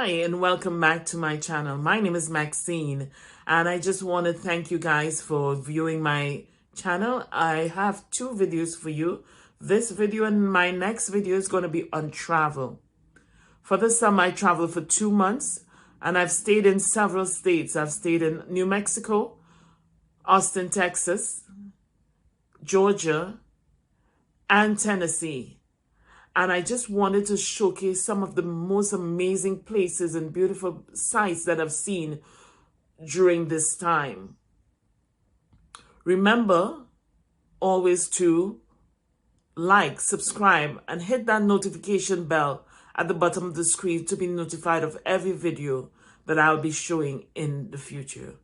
Hi, and welcome back to my channel. My name is Maxine, and I just want to thank you guys for viewing my channel. I have two videos for you. This video and my next video is going to be on travel. For the summer, I traveled for 2 months, and I've stayed in several states. I've stayed in New Mexico, Austin, Texas, Georgia, and Tennessee. And I just wanted to showcase some of the most amazing places and beautiful sights that I've seen during this time. Remember always to like, subscribe, and hit that notification bell at the bottom of the screen to be notified of every video that I'll be showing in the future.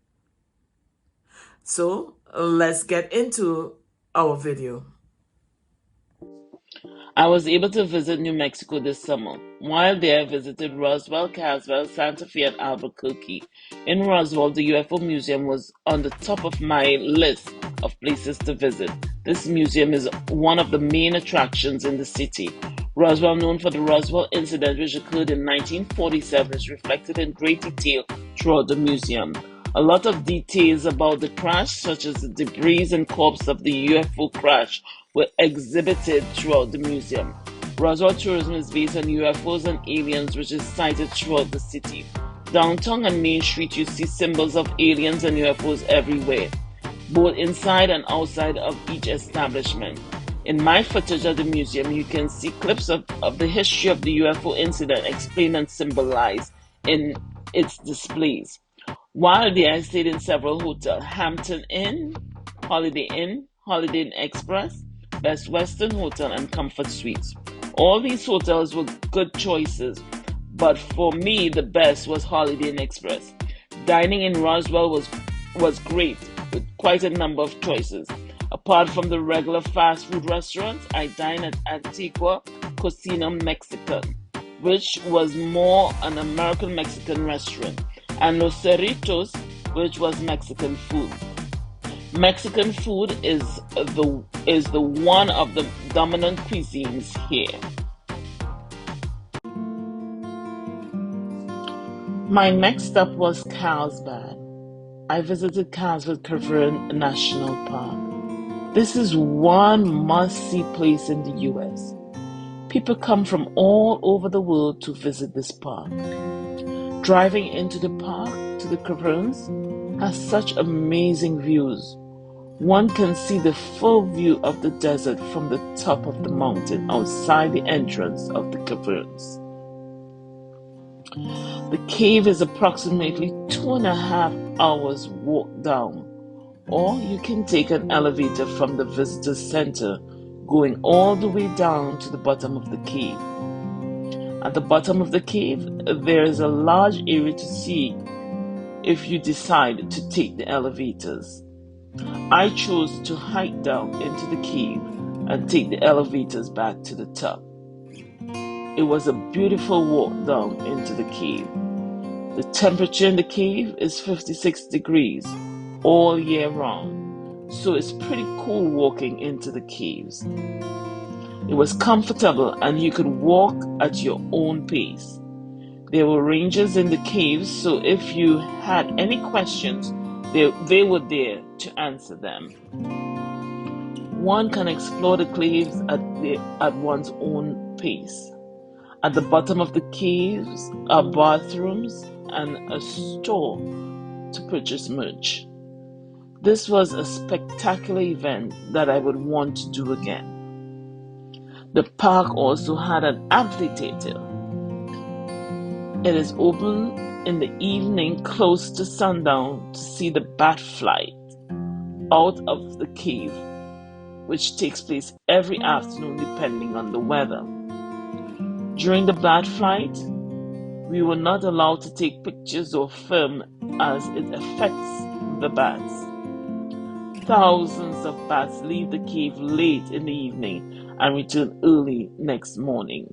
So let's get into our video. I was able to visit New Mexico this summer. While there, I visited Roswell, Caswell, Santa Fe, and Albuquerque. In Roswell, the UFO Museum was on the top of my list of places to visit. This museum is one of the main attractions in the city. Roswell, known for the Roswell incident which occurred in 1947, is reflected in great detail throughout the museum. A lot of details about the crash, such as the debris and corpse of the UFO crash, were exhibited throughout the museum. Roswell tourism is based on UFOs and aliens, which is sighted throughout the city. Downtown and Main Street, you see symbols of aliens and UFOs everywhere, both inside and outside of each establishment. In my footage at the museum, you can see clips of the history of the UFO incident explained and symbolized in its displays. While there, I stayed in several hotels: Hampton Inn, Holiday Inn Express, Best Western Hotel, and Comfort Suites. All these hotels were good choices, but for me, the best was Holiday Inn Express. Dining in Roswell was great, with quite a number of choices. Apart from the regular fast food restaurants, I dined at Antigua Cocina Mexican, which was more an American Mexican restaurant, and Los Cerritos, which was Mexican food. Mexican food is the one of the dominant cuisines here. My next stop was Carlsbad. I visited Carlsbad Cavern National Park. This is one must-see place in the US. People come from all over the world to visit this park. Driving into the park to the caverns has such amazing views. One can see the full view of the desert from the top of the mountain outside the entrance of the caverns. The cave is approximately 2.5 hours walk down, or you can take an elevator from the visitor center going all the way down to the bottom of the cave. At the bottom of the cave, there is a large area to see if you decide to take the elevators. I chose to hike down into the cave and take the elevators back to the top. It was a beautiful walk down into the cave. The temperature in the cave is 56 degrees all year round, so it's pretty cool walking into the caves. It was comfortable and you could walk at your own pace. There were rangers in the caves, so if you had any questions, they were there to answer them. One can explore the caves at one's own pace. At the bottom of the caves are bathrooms and a store to purchase merch. This was a spectacular event that I would want to do again. The park also had an amphitheater. It is open in the evening close to sundown to see the bat flight out of the cave, which takes place every afternoon depending on the weather. During the bat flight, we were not allowed to take pictures or film as it affects the bats. Thousands of bats leave the cave late in the evening and return early next morning.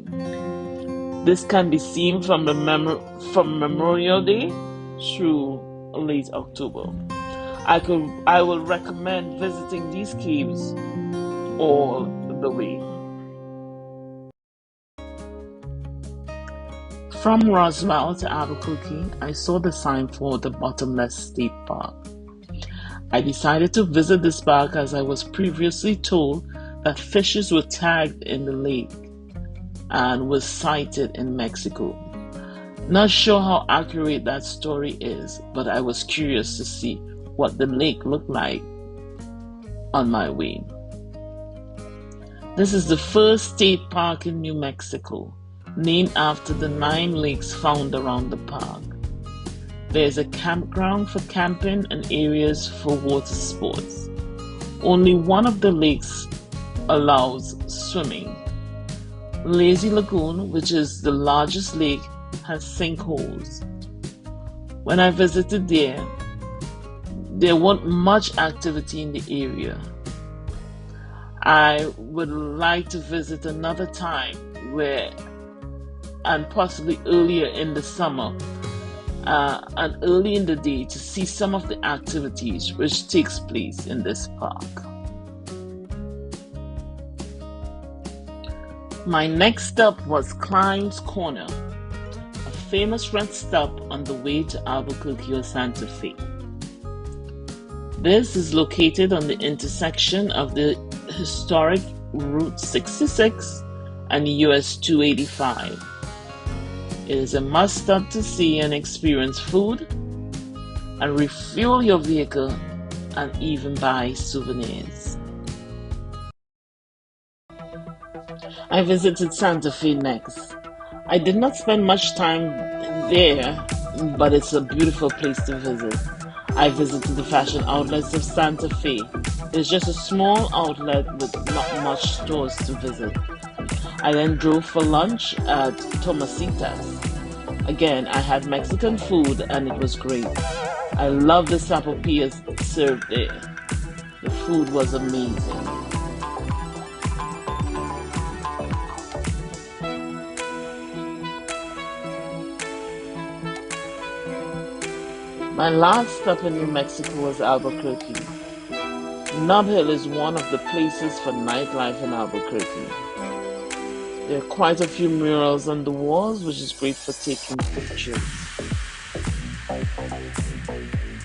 This can be seen from Memorial Day through late October. I will recommend visiting these caves all the way. From Roswell to Albuquerque, I saw the sign for the Bottomless State Park. I decided to visit this park as I was previously told that fishes were tagged in the lake and was sighted in Mexico. Not sure how accurate that story is, but I was curious to see what the lake looked like on my way. This is the first state park in New Mexico, named after the 9 lakes found around the park. There's a campground for camping and areas for water sports. Only one of the lakes allows swimming. Lazy Lagoon, which is the largest lake, has sinkholes. When I visited there wasn't much activity in the area. I would like to visit another time and possibly earlier in the summer and early in the day to see some of the activities which takes place in this park. My next stop was Klein's Corner, a famous rest stop on the way to Albuquerque or Santa Fe. This is located on the intersection of the historic Route 66 and US 285. It is a must stop to see and experience food and refuel your vehicle and even buy souvenirs. I visited Santa Fe next. I did not spend much time there, but it's a beautiful place to visit. I visited the fashion outlets of Santa Fe. It's just a small outlet with not much stores to visit. I then drove for lunch at Tomasitas. Again, I had Mexican food and it was great. I love the sapopillas served there. The food was amazing. My last stop in New Mexico was Albuquerque. Nob Hill is one of the places for nightlife in Albuquerque. There are quite a few murals on the walls, which is great for taking pictures.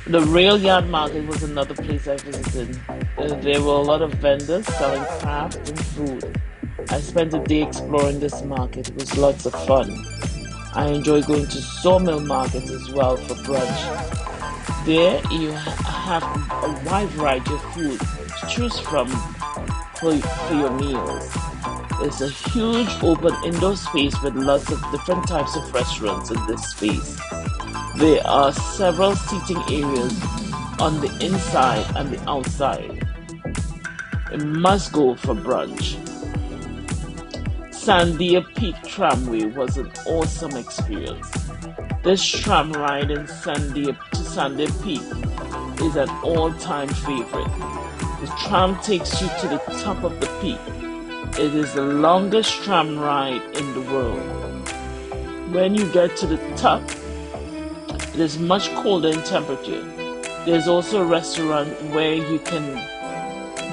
The Rail Yard Market was another place I visited. There were a lot of vendors selling craft and food. I spent a day exploring this market. It was lots of fun. I enjoy going to Sawmill Market as well for brunch. There you have a wide variety of food to choose from for your meals. It's a huge open indoor space with lots of different types of restaurants in this space. There are several seating areas on the inside and the outside. A must go for brunch. Sandia Peak Tramway was an awesome experience. This tram ride in Sandia Peak is an all-time favorite. The tram takes you to the top of the peak. It is the longest tram ride in the world. When you get to the top, it is much colder in temperature. There's also a restaurant where you can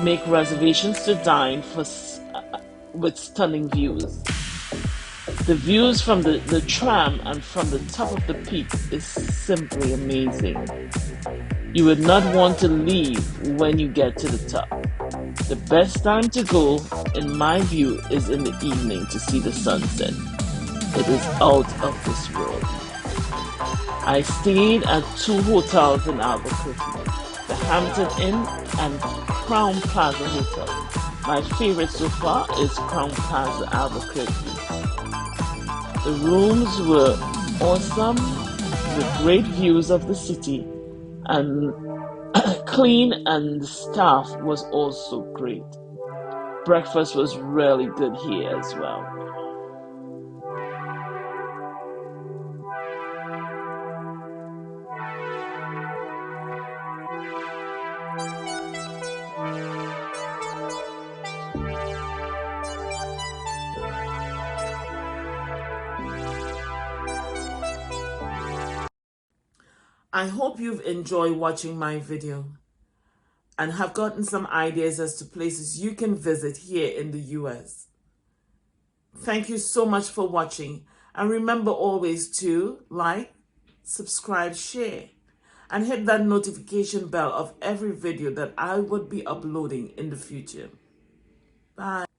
make reservations to dine with stunning views. The views from the tram and from the top of the peak is simply amazing. You would not want to leave when you get to the top. The best time to go, in my view, is in the evening to see the sunset. It is out of this world. I stayed at 2 hotels in Albuquerque, the Hampton Inn and Crown Plaza Hotel. My favorite so far is Crown Plaza Albuquerque. The rooms were awesome with great views of the city and clean, and the staff was also great. Breakfast was really good here as well. I hope you've enjoyed watching my video and have gotten some ideas as to places you can visit here in the US. Thank you so much for watching, And remember always to like, subscribe, share, and hit that notification bell of every video that I would be uploading in the future. Bye.